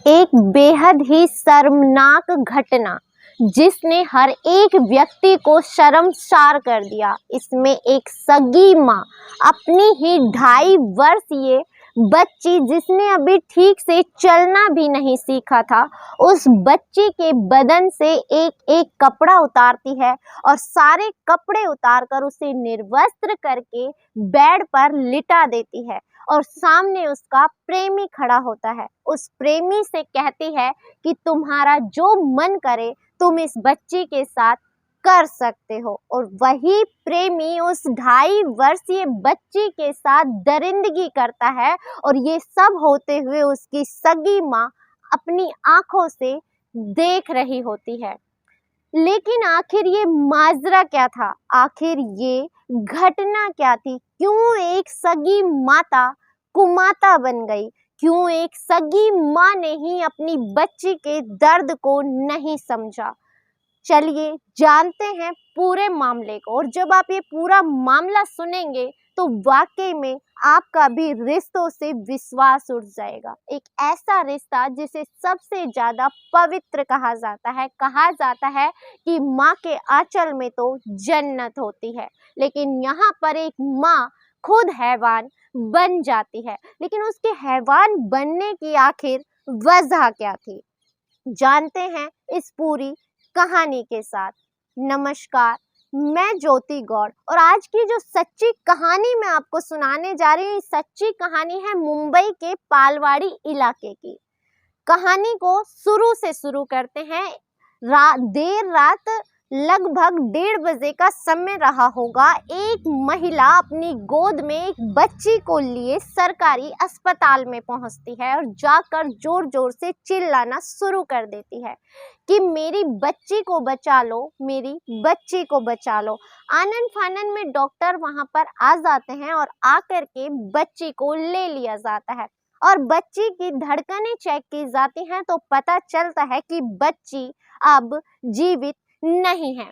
एक बेहद ही शर्मनाक घटना जिसने हर एक व्यक्ति को शर्मसार कर दिया। इसमें एक सगी माँ अपनी ही 2.5 वर्षीय बच्ची, जिसने अभी ठीक से चलना भी नहीं सीखा था, उस बच्ची के बदन से एक एक कपड़ा उतारती है और सारे कपड़े उतारकर उसे निर्वस्त्र करके बेड पर लिटा देती है और सामने उसका प्रेमी खड़ा होता है। उस प्रेमी से कहती है कि तुम्हारा जो मन करे तुम इस बच्ची के साथ कर सकते हो, और वही प्रेमी उस 2.5 वर्षीय बच्ची के साथ दरिंदगी करता है। और ये सब होते हुए उसकी सगी माँ अपनी आंखों से देख रही होती है। लेकिन आखिर ये माजरा क्या था? आखिर ये घटना क्या थी? क्यों एक सगी माता कुमाता बन गई? क्यों एक सगी माँ ने ही अपनी बच्ची के दर्द को नहीं समझा? चलिए जानते हैं पूरे मामले को। और जब आप ये पूरा मामला सुनेंगे तो वाकई में आपका भी रिश्तों से विश्वास उठ जाएगा। एक ऐसा रिश्ता जिसे सबसे ज्यादा पवित्र कहा जाता है। कहा जाता है कि माँ के आंचल में तो जन्नत होती है, लेकिन यहाँ पर एक माँ खुद हैवान बन जाती है। लेकिन उसके हैवान बनने की आखिर वजह क्या थी, जानते हैं इस पूरी कहानी के साथ। नमस्कार, मैं ज्योति गौड़, और आज की जो सच्ची कहानी मैं आपको सुनाने जा रही हूँ, सच्ची कहानी है मुंबई के पालवाड़ी इलाके की। कहानी को शुरू से शुरू करते हैं। देर रात लगभग 1:30 बजे का समय रहा होगा। एक महिला अपनी गोद में एक बच्ची को लिए सरकारी अस्पताल में पहुंचती है और जाकर जोर जोर से चिल्लाना शुरू कर देती है कि मेरी बच्ची को बचा लो, मेरी बच्ची को बचा लो। आनन फानन में डॉक्टर वहां पर आ जाते हैं और आकर के बच्ची को ले लिया जाता है और बच्ची की धड़कनें चेक की जाती हैं तो पता चलता है कि बच्ची अब जीवित नहीं है।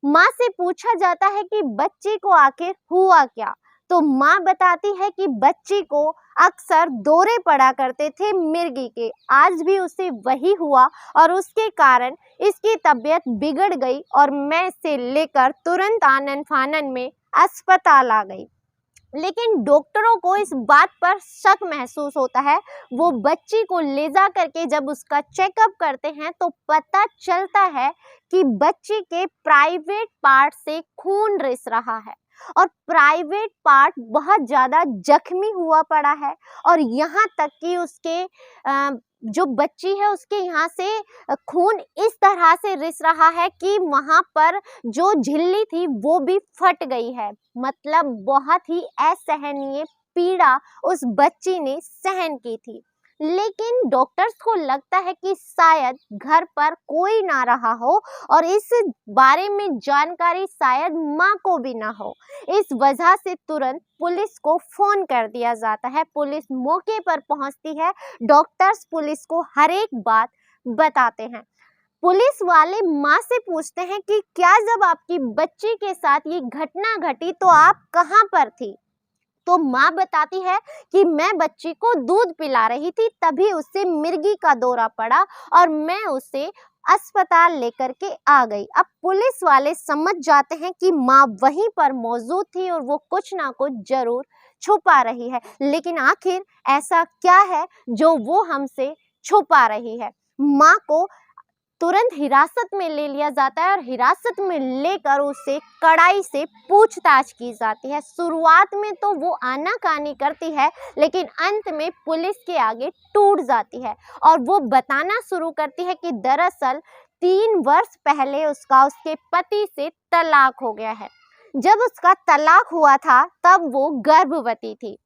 माँ से पूछा जाता है कि बच्ची को आखिर हुआ क्या, तो माँ बताती है कि बच्ची को अक्सर दौरे पड़ा करते थे मिर्गी के, आज भी उसे वही हुआ और उसके कारण इसकी तबीयत बिगड़ गई और मैं इसे लेकर तुरंत आनन फानन में अस्पताल आ गई। लेकिन डॉक्टरों को इस बात पर शक महसूस होता है। वो बच्ची को ले जा करके जब उसका चेकअप करते हैं तो पता चलता है कि बच्ची के प्राइवेट पार्ट से खून रिस रहा है और प्राइवेट पार्ट बहुत ज़्यादा जख्मी हुआ पड़ा है। और यहाँ तक कि उसके जो बच्ची है उसके यहाँ से खून इस तरह से रिस रहा है कि वहाँ पर जो झिल्ली थी वो भी फट गई है। मतलब बहुत ही असहनीय पीड़ा उस बच्ची ने सहन की थी। लेकिन डॉक्टर्स को लगता है कि शायद घर पर कोई ना रहा हो और इस बारे में जानकारी शायद माँ को भी ना हो। इस वजह से तुरंत पुलिस को फोन कर दिया जाता है। पुलिस मौके पर पहुंचती है। डॉक्टर्स पुलिस को हर एक बात बताते हैं। पुलिस वाले माँ से पूछते हैं कि क्या जब आपकी बच्ची के साथ ये घटना घटी तो आप कहाँ पर थी? तो माँ बताती है कि मैं बच्ची को दूध पिला रही थी, तभी उससे मिर्गी का दौरा पड़ा और मैं उसे अस्पताल लेकर के आ गई। अब पुलिस वाले समझ जाते हैं कि माँ वहीं पर मौजूद थी और वो कुछ ना कुछ जरूर छुपा रही है। लेकिन आखिर ऐसा क्या है जो वो हमसे छुपा रही है? माँ को तुरंत हिरासत में ले लिया जाता है और हिरासत में लेकर उसे कड़ाई से पूछताछ की जाती है। शुरुआत में तो वो आनाकानी करती है, लेकिन अंत में पुलिस के आगे टूट जाती है और वो बताना शुरू करती है कि दरअसल 3 वर्ष पहले उसके पति से तलाक हो गया है। जब उसका तलाक हुआ था तब वो गर्भवती थी।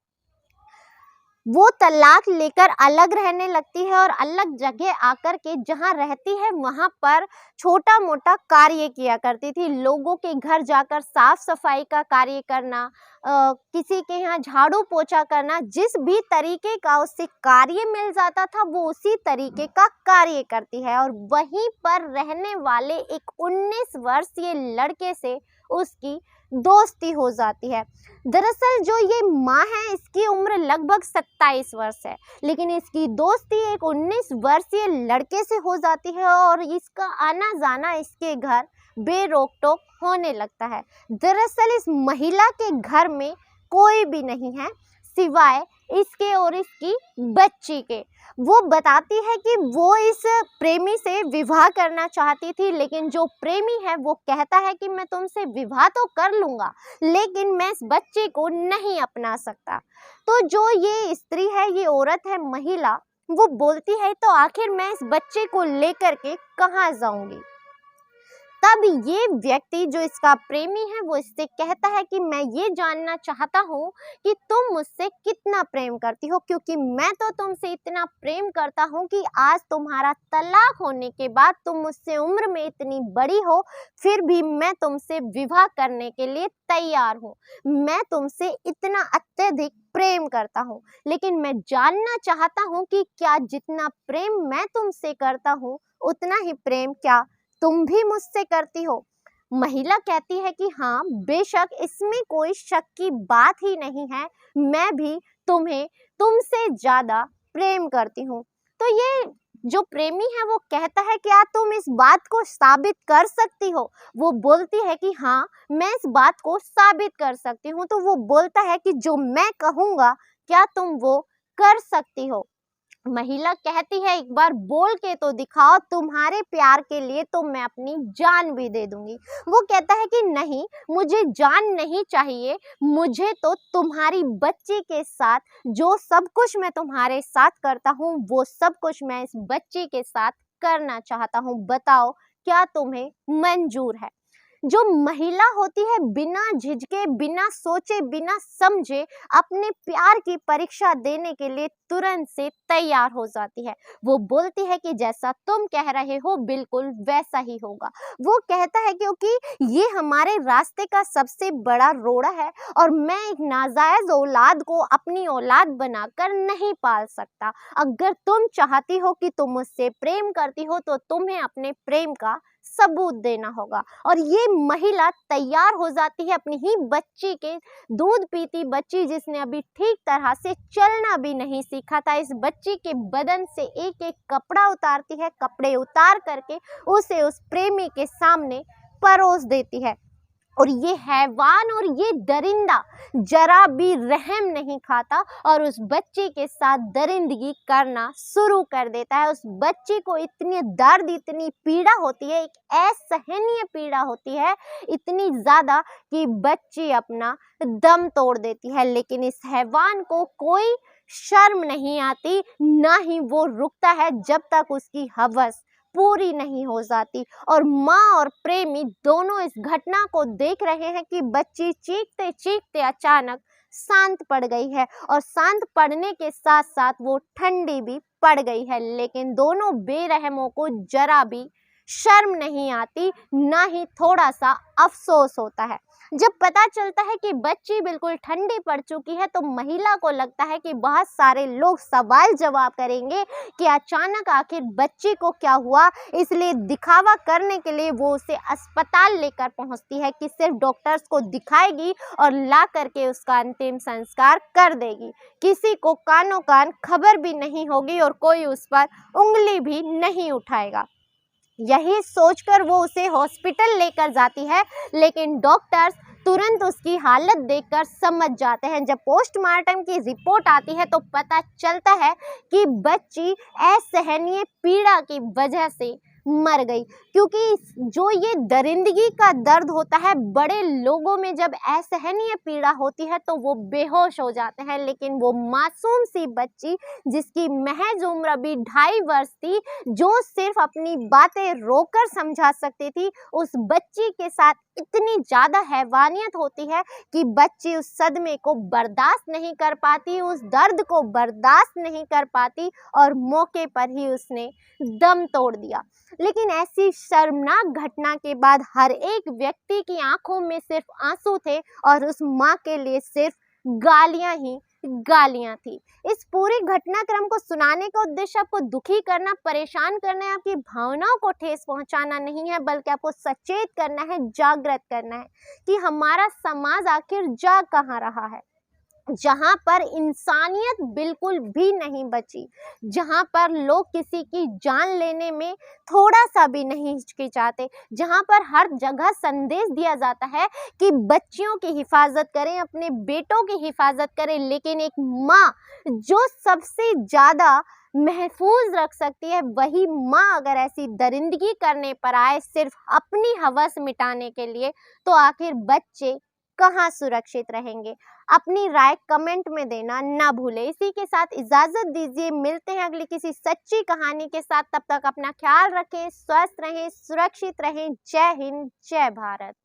वो तलाक लेकर अलग रहने लगती है और अलग जगह आकर के जहाँ रहती है वहाँ पर छोटा मोटा कार्य किया करती थी। लोगों के घर जाकर साफ सफाई का कार्य करना, किसी के यहाँ झाड़ू पोछा करना, जिस भी तरीके का उससे कार्य मिल जाता था वो उसी तरीके का कार्य करती है। और वहीं पर रहने वाले एक 19 वर्षीय लड़के से उसकी दोस्ती हो जाती है। दरअसल जो ये माँ है इसकी उम्र लगभग 27 वर्ष है, लेकिन इसकी दोस्ती एक 19 वर्षीय लड़के से हो जाती है और इसका आना जाना इसके घर बेरोक टोक होने लगता है। दरअसल इस महिला के घर में कोई भी नहीं है सिवाय इसके और इसकी बच्ची के। वो बताती है कि वो इस प्रेमी से विवाह करना चाहती थी, लेकिन जो प्रेमी है वो कहता है कि मैं तुमसे विवाह तो कर लूँगा, लेकिन मैं इस बच्चे को नहीं अपना सकता। तो जो ये स्त्री है, ये औरत है, महिला, वो बोलती है तो आखिर मैं इस बच्चे को लेकर के कहाँ जाऊँगी। तब ये व्यक्ति जो इसका प्रेमी है वो इससे कहता है कि मैं ये जानना चाहता हूँ कि तुम मुझसे कितना प्रेम करती हो, क्योंकि मैं तो तुमसे इतना प्रेम करता हूँ कि आज तुम्हारा तलाक होने के बाद तुम मुझसे उम्र में इतनी बड़ी हो, फिर भी मैं तुमसे विवाह करने के लिए तैयार हूँ। मैं तुमसे इतना अत्यधिक प्रेम करता हूँ, लेकिन मैं जानना चाहता हूँ कि क्या जितना प्रेम मैं तुमसे करता हूँ उतना ही प्रेम क्या तुम भी मुझसे करती हो। महिला कहती है कि हाँ बेशक, इसमें कोई शक की बात ही नहीं है, मैं भी तुम्हें तुमसे ज्यादा प्रेम करती हूँ। तो ये जो प्रेमी है वो कहता है क्या तुम इस बात को साबित कर सकती हो। वो बोलती है कि हाँ मैं इस बात को साबित कर सकती हूँ। तो वो बोलता है कि जो मैं कहूँगा क्या तुम वो कर सकती हो। महिला कहती है एक बार बोल के तो दिखाओ, तुम्हारे प्यार के लिए तो मैं अपनी जान भी दे दूंगी। वो कहता है कि नहीं, मुझे जान नहीं चाहिए, मुझे तो तुम्हारी बच्ची के साथ जो सब कुछ मैं तुम्हारे साथ करता हूँ वो सब कुछ मैं इस बच्ची के साथ करना चाहता हूँ। बताओ क्या तुम्हें मंजूर है। जो महिला होती है बिना झिझके, बिना सोचे, बिना समझे अपने प्यार की परीक्षा देने के लिए तुरंत से तैयार हो जाती है। वो बोलती है कि जैसा तुम कह रहे हो बिल्कुल वैसा ही होगा। वो कहता है क्योंकि ये हमारे रास्ते का सबसे बड़ा रोड़ा है और मैं एक नाजायज औलाद को अपनी औलाद बनाकर नहीं पाल सकता। अगर तुम चाहती हो कि तुम मुझसे प्रेम करती हो तो तुम्हें अपने प्रेम का सबूत देना होगा। और ये महिला तैयार हो जाती है अपनी ही बच्ची के, दूध पीती बच्ची जिसने अभी ठीक तरह से चलना भी नहीं सीखा था, इस बच्ची के बदन से एक एक कपड़ा उतारती है, कपड़े उतार करके उसे उस प्रेमी के सामने परोस देती है। और ये हैवान और ये दरिंदा जरा भी रहम नहीं खाता और उस बच्ची के साथ दरिंदगी करना शुरू कर देता है। उस बच्ची को इतनी दर्द, इतनी पीड़ा होती है, एक असहनीय पीड़ा होती है, इतनी ज़्यादा कि बच्ची अपना दम तोड़ देती है। लेकिन इस हैवान को कोई शर्म नहीं आती, ना ही वो रुकता है जब तक उसकी हवस पूरी नहीं हो जाती। और माँ और प्रेमी दोनों इस घटना को देख रहे हैं कि बच्ची चीखते चीखते अचानक शांत पड़ गई है और शांत पड़ने के साथ साथ वो ठंडी भी पड़ गई है। लेकिन दोनों बेरहमों को जरा भी शर्म नहीं आती, ना ही थोड़ा सा अफसोस होता है। जब पता चलता है कि बच्ची बिल्कुल ठंडी पड़ चुकी है तो महिला को लगता है कि बहुत सारे लोग सवाल जवाब करेंगे कि अचानक आखिर बच्ची को क्या हुआ, इसलिए दिखावा करने के लिए वो उसे अस्पताल लेकर पहुंचती है कि सिर्फ डॉक्टर्स को दिखाएगी और ला करके उसका अंतिम संस्कार कर देगी। किसी को कानों कान खबर भी नहीं होगी और कोई उस पर उंगली भी नहीं उठाएगा। यही सोचकर वो उसे हॉस्पिटल लेकर जाती है, लेकिन डॉक्टर्स तुरंत उसकी हालत देखकर समझ जाते हैं। जब पोस्टमार्टम की रिपोर्ट आती है तो पता चलता है कि बच्ची असहनीय पीड़ा की वजह से मर गई, क्योंकि जो ये दरिंदगी का दर्द होता है, बड़े लोगों में जब असहनीय पीड़ा होती है तो वो बेहोश हो जाते हैं, लेकिन वो मासूम सी बच्ची जिसकी महज उम्र अभी 2.5 वर्ष थी, जो सिर्फ अपनी बातें रोकर समझा सकती थी, उस बच्ची के साथ इतनी ज़्यादा हैवानियत होती है कि बच्ची उस सदमे को बर्दाश्त नहीं कर पाती, उस दर्द को बर्दाश्त नहीं कर पाती और मौके पर ही उसने दम तोड़ दिया। लेकिन ऐसी शर्मनाक घटना के बाद हर एक व्यक्ति की आंखों में सिर्फ आंसू थे और उस माँ के लिए सिर्फ गालियां ही गालियां थी। इस पूरे घटनाक्रम को सुनाने का उद्देश्य आपको दुखी करना, परेशान करना है, आपकी भावनाओं को ठेस पहुंचाना नहीं है, बल्कि आपको सचेत करना है, जागृत करना है कि हमारा समाज आखिर जा कहाँ रहा है, जहां पर इंसानियत बिल्कुल भी नहीं बची, जहां पर लोग किसी की जान लेने में थोड़ा सा भी नहीं हिचकिचाते, जहां पर हर जगह संदेश दिया जाता है कि बच्चियों की हिफाजत करें, अपने बेटों की हिफाजत करें, लेकिन एक माँ जो सबसे ज़्यादा महफूज रख सकती है, वही माँ अगर ऐसी दरिंदगी करने पर आए सिर्फ अपनी हवस मिटाने के लिए, तो आखिर बच्चे कहाँ सुरक्षित रहेंगे। अपनी राय कमेंट में देना ना भूलें। इसी के साथ इजाजत दीजिए, मिलते हैं अगली किसी सच्ची कहानी के साथ। तब तक अपना ख्याल रखें, स्वस्थ रहें, सुरक्षित रहें। जय हिंद, जय भारत।